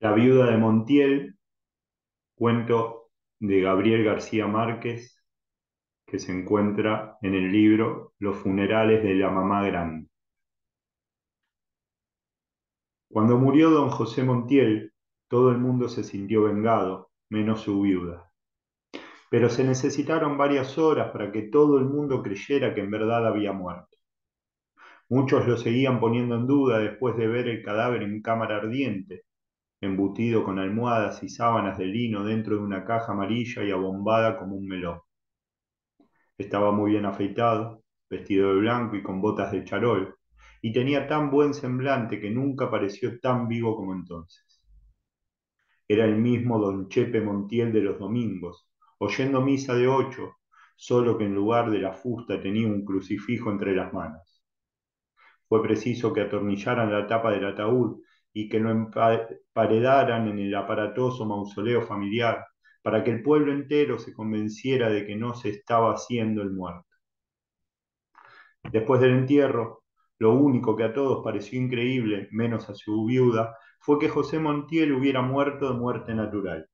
La viuda de Montiel, cuento de Gabriel García Márquez, que se encuentra en el libro Los funerales de la mamá grande. Cuando murió don José Montiel, todo el mundo se sintió vengado, menos su viuda. Pero se necesitaron varias horas para que todo el mundo creyera que en verdad había muerto. Muchos lo seguían poniendo en duda después de ver el cadáver en cámara ardiente, embutido con almohadas y sábanas de lino dentro de una caja amarilla y abombada como un melón. Estaba muy bien afeitado, vestido de blanco y con botas de charol, y tenía tan buen semblante que nunca pareció tan vivo como entonces. Era el mismo don Chepe Montiel de los domingos, oyendo misa de 8, solo que en lugar de la fusta tenía un crucifijo entre las manos. Fue preciso que atornillaran la tapa del ataúd y que lo emparedaran en el aparatoso mausoleo familiar, para que el pueblo entero se convenciera de que no se estaba haciendo el muerto. Después del entierro, lo único que a todos pareció increíble, menos a su viuda, fue que José Montiel hubiera muerto de muerte natural.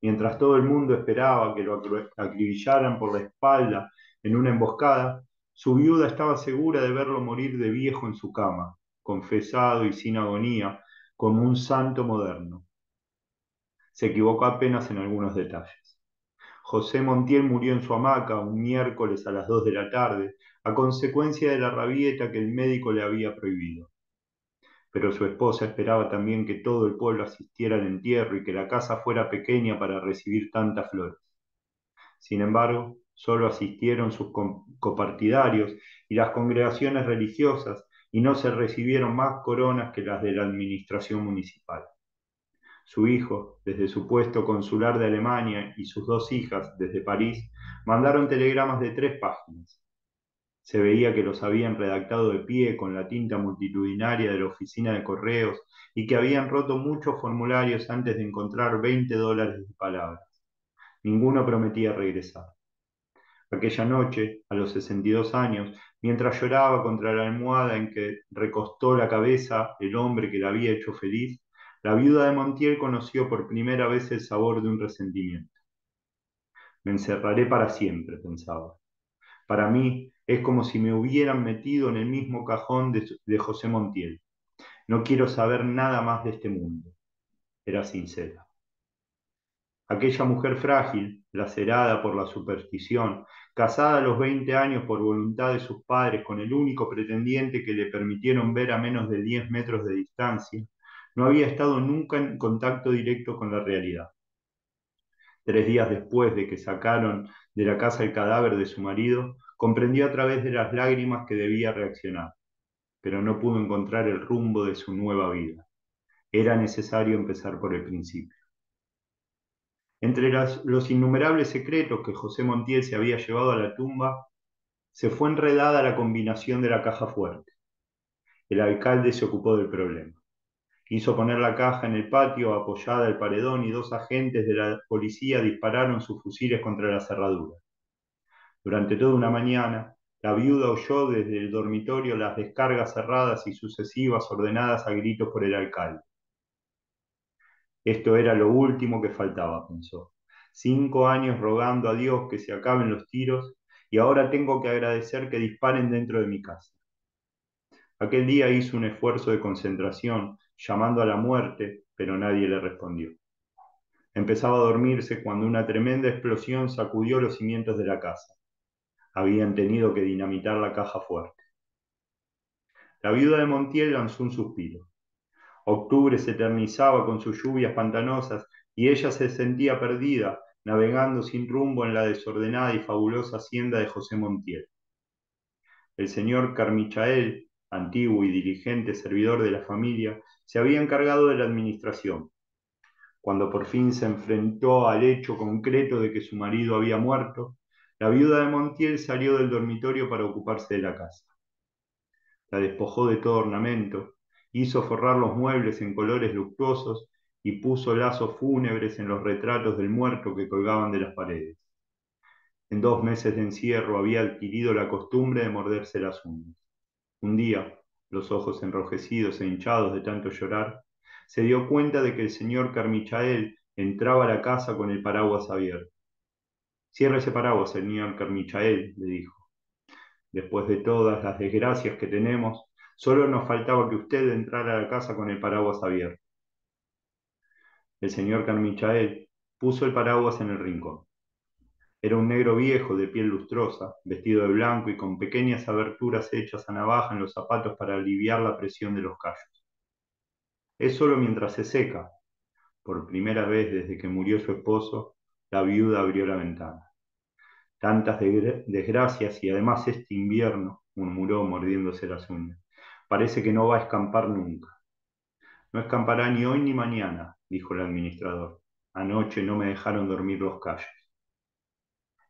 Mientras todo el mundo esperaba que lo acribillaran por la espalda en una emboscada, su viuda estaba segura de verlo morir de viejo en su cama, confesado y sin agonía, como un santo moderno. Se equivocó apenas en algunos detalles. José Montiel murió en su hamaca un miércoles a las 2 de la tarde, a consecuencia de la rabieta que el médico le había prohibido. Pero su esposa esperaba también que todo el pueblo asistiera al entierro y que la casa fuera pequeña para recibir tantas flores. Sin embargo, solo asistieron sus copartidarios y las congregaciones religiosas y no se recibieron más coronas que las de la administración municipal. Su hijo, desde su puesto consular de Alemania, y sus dos hijas, desde París, mandaron telegramas de 3 páginas. Se veía que los habían redactado de pie con la tinta multitudinaria de la oficina de correos y que habían roto muchos formularios antes de encontrar $20 de palabras. Ninguno prometía regresar. Aquella noche, a los 62 años, mientras lloraba contra la almohada en que recostó la cabeza el hombre que la había hecho feliz, la viuda de Montiel conoció por primera vez el sabor de un resentimiento. Me encerraré para siempre, pensaba. Para mí es como si me hubieran metido en el mismo cajón de José Montiel. No quiero saber nada más de este mundo. Era sincera. Aquella mujer frágil, lacerada por la superstición, casada a los 20 años por voluntad de sus padres con el único pretendiente que le permitieron ver a menos de 10 metros de distancia, no había estado nunca en contacto directo con la realidad. 3 días después de que sacaron de la casa el cadáver de su marido, comprendió a través de las lágrimas que debía reaccionar, pero no pudo encontrar el rumbo de su nueva vida. Era necesario empezar por el principio. Entre los innumerables secretos que José Montiel se había llevado a la tumba, se fue enredada la combinación de la caja fuerte. El alcalde se ocupó del problema. Hizo poner la caja en el patio apoyada al paredón y 2 agentes de la policía dispararon sus fusiles contra la cerradura. Durante toda una mañana, la viuda oyó desde el dormitorio las descargas cerradas y sucesivas ordenadas a gritos por el alcalde. Esto era lo último que faltaba, pensó. 5 años rogando a Dios que se acaben los tiros y ahora tengo que agradecer que disparen dentro de mi casa. Aquel día hizo un esfuerzo de concentración, llamando a la muerte, pero nadie le respondió. Empezaba a dormirse cuando una tremenda explosión sacudió los cimientos de la casa. Habían tenido que dinamitar la caja fuerte. La viuda de Montiel lanzó un suspiro. Octubre se eternizaba con sus lluvias pantanosas y ella se sentía perdida, navegando sin rumbo en la desordenada y fabulosa hacienda de José Montiel. El señor Carmichael, antiguo y diligente servidor de la familia, se había encargado de la administración. Cuando por fin se enfrentó al hecho concreto de que su marido había muerto, la viuda de Montiel salió del dormitorio para ocuparse de la casa. La despojó de todo ornamento, hizo forrar los muebles en colores luctuosos y puso lazos fúnebres en los retratos del muerto que colgaban de las paredes. En 2 meses de encierro había adquirido la costumbre de morderse las uñas. Un día, los ojos enrojecidos e hinchados de tanto llorar, se dio cuenta de que el señor Carmichael entraba a la casa con el paraguas abierto. Cierre ese paraguas, señor Carmichael, le dijo. Después de todas las desgracias que tenemos, solo nos faltaba que usted entrara a la casa con el paraguas abierto. El señor Carmichael puso el paraguas en el rincón. Era un negro viejo de piel lustrosa, vestido de blanco y con pequeñas aberturas hechas a navaja en los zapatos para aliviar la presión de los callos. Es solo mientras se seca. Por primera vez desde que murió su esposo, la viuda abrió la ventana. Tantas desgracias y además este invierno, murmuró mordiéndose las uñas. Parece que no va a escampar nunca. No escampará ni hoy ni mañana, dijo el administrador. Anoche no me dejaron dormir los callos.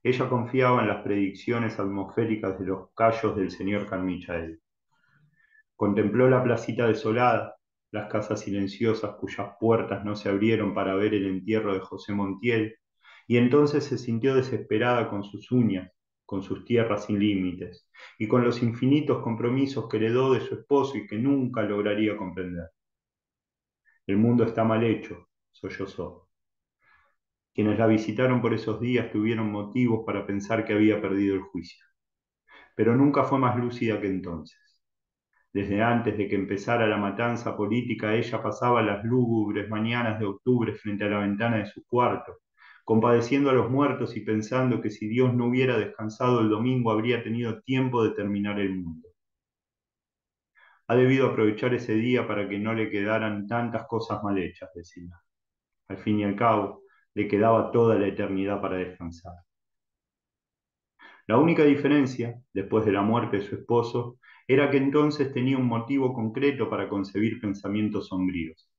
Ella confiaba en las predicciones atmosféricas de los callos del señor Carmichael. Contempló la placita desolada, las casas silenciosas cuyas puertas no se abrieron para ver el entierro de José Montiel, y entonces se sintió desesperada con sus uñas, con sus tierras sin límites, y con los infinitos compromisos que heredó de su esposo y que nunca lograría comprender. El mundo está mal hecho, sollozó. Quienes la visitaron por esos días tuvieron motivos para pensar que había perdido el juicio, pero nunca fue más lúcida que entonces. Desde antes de que empezara la matanza política, ella pasaba las lúgubres mañanas de octubre frente a la ventana de su cuarto, compadeciendo a los muertos y pensando que si Dios no hubiera descansado el domingo habría tenido tiempo de terminar el mundo. Ha debido aprovechar ese día para que no le quedaran tantas cosas mal hechas, decía. Al fin y al cabo, le quedaba toda la eternidad para descansar. La única diferencia, después de la muerte de su esposo, era que entonces tenía un motivo concreto para concebir pensamientos sombríos.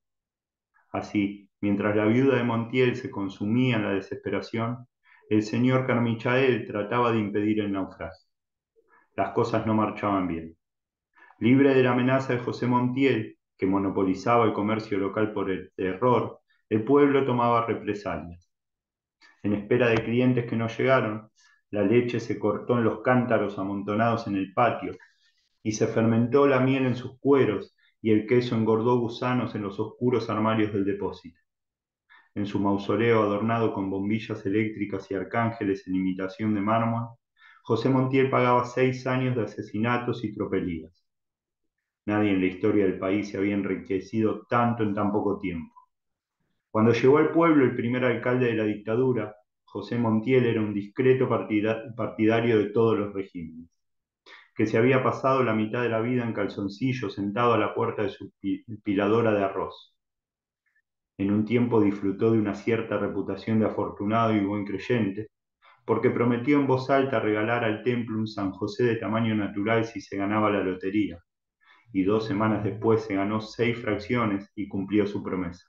Así, mientras la viuda de Montiel se consumía en la desesperación, el señor Carmichael trataba de impedir el naufragio. Las cosas no marchaban bien. Libre de la amenaza de José Montiel, que monopolizaba el comercio local por el terror, el pueblo tomaba represalias. En espera de clientes que no llegaron, la leche se cortó en los cántaros amontonados en el patio, y se fermentó la miel en sus cueros, y el queso engordó gusanos en los oscuros armarios del depósito. En su mausoleo adornado con bombillas eléctricas y arcángeles en imitación de mármol, José Montiel pagaba 6 años de asesinatos y tropelías. Nadie en la historia del país se había enriquecido tanto en tan poco tiempo. Cuando llegó al pueblo el primer alcalde de la dictadura, José Montiel era un discreto partidario de todos los regímenes, que se había pasado la mitad de la vida en calzoncillo sentado a la puerta de su piladora de arroz. En un tiempo disfrutó de una cierta reputación de afortunado y buen creyente, porque prometió en voz alta regalar al templo un San José de tamaño natural si se ganaba la lotería, y 2 semanas después se ganó 6 fracciones y cumplió su promesa.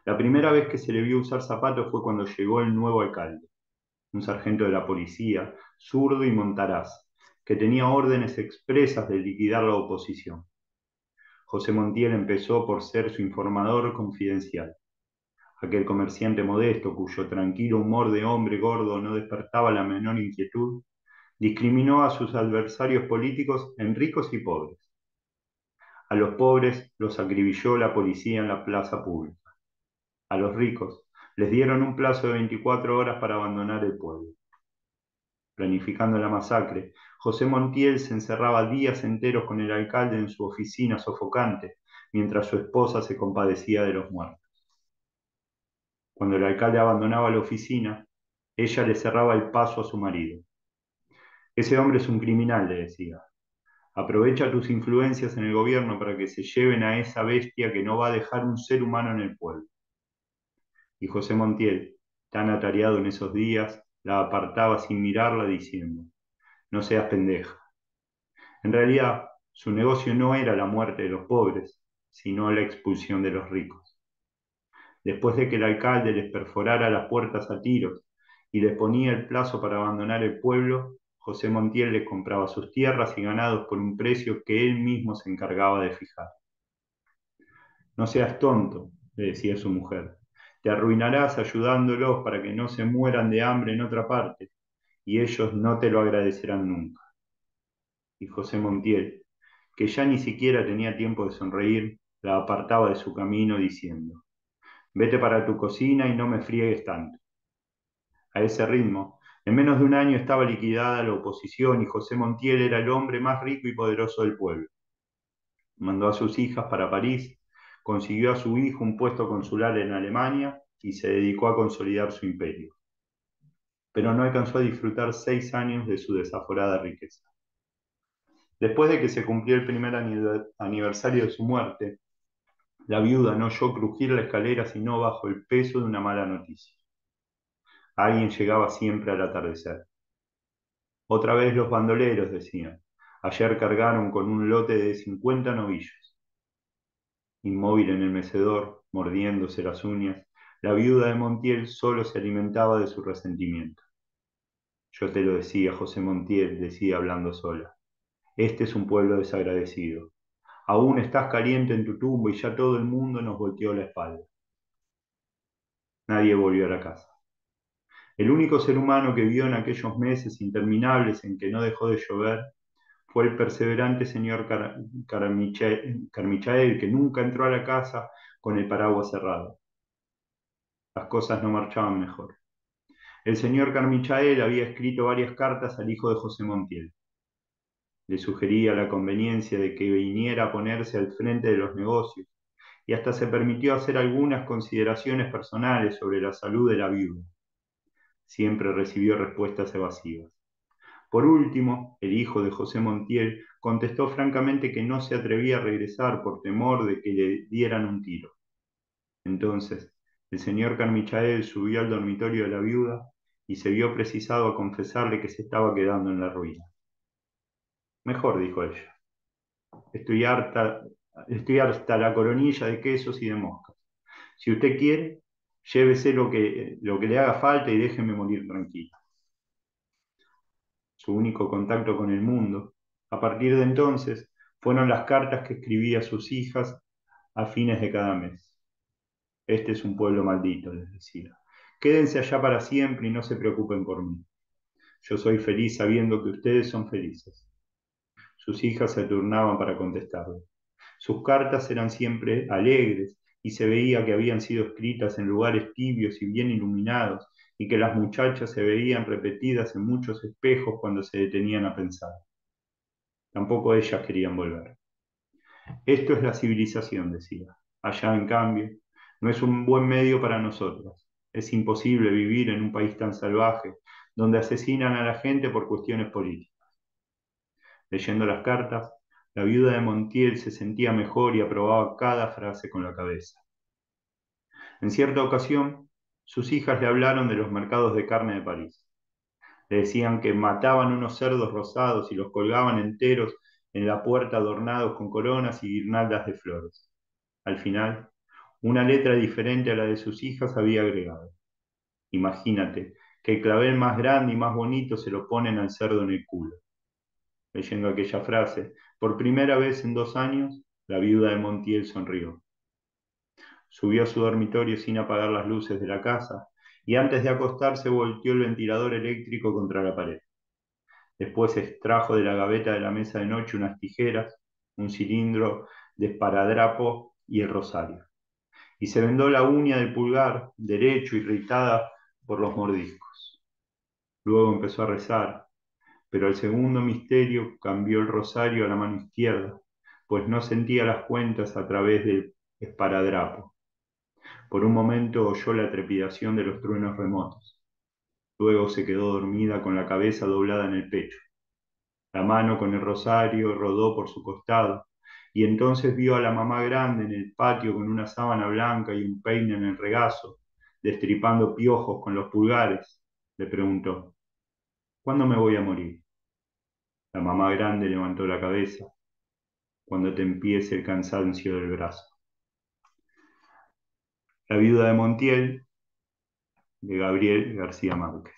La primera vez que se le vio usar zapatos fue cuando llegó el nuevo alcalde, un sargento de la policía, zurdo y montaraz, que tenía órdenes expresas de liquidar la oposición. José Montiel empezó por ser su informador confidencial. Aquel comerciante modesto, cuyo tranquilo humor de hombre gordo no despertaba la menor inquietud, discriminó a sus adversarios políticos en ricos y pobres. A los pobres los acribilló la policía en la plaza pública. A los ricos les dieron un plazo de 24 horas para abandonar el pueblo. Planificando la masacre, José Montiel se encerraba días enteros con el alcalde en su oficina sofocante, mientras su esposa se compadecía de los muertos. Cuando el alcalde abandonaba la oficina, ella le cerraba el paso a su marido. Ese hombre es un criminal, le decía. Aprovecha tus influencias en el gobierno para que se lleven a esa bestia que no va a dejar un ser humano en el pueblo. Y José Montiel, tan atareado en esos días, la apartaba sin mirarla diciendo, no seas pendeja. En realidad, su negocio no era la muerte de los pobres, sino la expulsión de los ricos. Después de que el alcalde les perforara las puertas a tiros y les ponía el plazo para abandonar el pueblo, José Montiel les compraba sus tierras y ganados por un precio que él mismo se encargaba de fijar. No seas tonto, le decía su mujer, te arruinarás ayudándolos para que no se mueran de hambre en otra parte, y ellos no te lo agradecerán nunca. Y José Montiel, que ya ni siquiera tenía tiempo de sonreír, la apartaba de su camino diciendo: vete para tu cocina y no me friegues tanto. A ese ritmo, en menos de un año estaba liquidada la oposición y José Montiel era el hombre más rico y poderoso del pueblo. Mandó a sus hijas para París, consiguió a su hijo un puesto consular en Alemania y se dedicó a consolidar su imperio. Pero no alcanzó a disfrutar 6 años de su desaforada riqueza. Después de que se cumplió el primer aniversario de su muerte, la viuda no oyó crujir la escalera sino bajo el peso de una mala noticia. Alguien llegaba siempre al atardecer. Otra vez los bandoleros, decían. Ayer cargaron con un lote de 50 novillos. Inmóvil en el mecedor, mordiéndose las uñas, la viuda de Montiel solo se alimentaba de su resentimiento. Yo te lo decía, José Montiel, decía hablando sola. Este es un pueblo desagradecido. Aún estás caliente en tu tumba y ya todo el mundo nos volteó la espalda. Nadie volvió a la casa. El único ser humano que vio en aquellos meses interminables en que no dejó de llover fue el perseverante señor Carmichael, que nunca entró a la casa con el paraguas cerrado. Las cosas no marchaban mejor. El señor Carmichael había escrito varias cartas al hijo de José Montiel. Le sugería la conveniencia de que viniera a ponerse al frente de los negocios y hasta se permitió hacer algunas consideraciones personales sobre la salud de la viuda. Siempre recibió respuestas evasivas. Por último, el hijo de José Montiel contestó francamente que no se atrevía a regresar por temor de que le dieran un tiro. Entonces, el señor Carmichael subió al dormitorio de la viuda y se vio precisado a confesarle que se estaba quedando en la ruina. Mejor, dijo ella, estoy harta la coronilla de quesos y de moscas. Si usted quiere, llévese lo que le haga falta y déjeme morir tranquila. Su único contacto con el mundo, a partir de entonces, fueron las cartas que escribía a sus hijas a fines de cada mes. Este es un pueblo maldito, les decía. Quédense allá para siempre y no se preocupen por mí. Yo soy feliz sabiendo que ustedes son felices. Sus hijas se turnaban para contestarle. Sus cartas eran siempre alegres y se veía que habían sido escritas en lugares tibios y bien iluminados y que las muchachas se veían repetidas en muchos espejos cuando se detenían a pensar. Tampoco ellas querían volver. Esto es la civilización, decía. Allá, en cambio, no es un buen medio para nosotras. Es imposible vivir en un país tan salvaje, donde asesinan a la gente por cuestiones políticas. Leyendo las cartas, la viuda de Montiel se sentía mejor y aprobaba cada frase con la cabeza. En cierta ocasión, sus hijas le hablaron de los mercados de carne de París. Le decían que mataban unos cerdos rosados y los colgaban enteros en la puerta adornados con coronas y guirnaldas de flores. Al final, una letra diferente a la de sus hijas había agregado: imagínate que el clavel más grande y más bonito se lo ponen al cerdo en el culo. Leyendo aquella frase, por primera vez en 2 años, la viuda de Montiel sonrió. Subió a su dormitorio sin apagar las luces de la casa y antes de acostarse volteó el ventilador eléctrico contra la pared. Después extrajo de la gaveta de la mesa de noche unas tijeras, un cilindro de esparadrapo y el rosario. Y se vendó la uña del pulgar derecho irritada por los mordiscos. Luego empezó a rezar, pero el segundo misterio cambió el rosario a la mano izquierda, pues no sentía las cuentas a través del esparadrapo. Por un momento oyó la trepidación de los truenos remotos. Luego se quedó dormida con la cabeza doblada en el pecho. La mano con el rosario rodó por su costado, y entonces vio a la mamá grande en el patio con una sábana blanca y un peine en el regazo, destripando piojos con los pulgares. Le preguntó: ¿cuándo me voy a morir? La mamá grande levantó la cabeza: cuando te empiece el cansancio del brazo. La viuda de Montiel, de Gabriel García Márquez.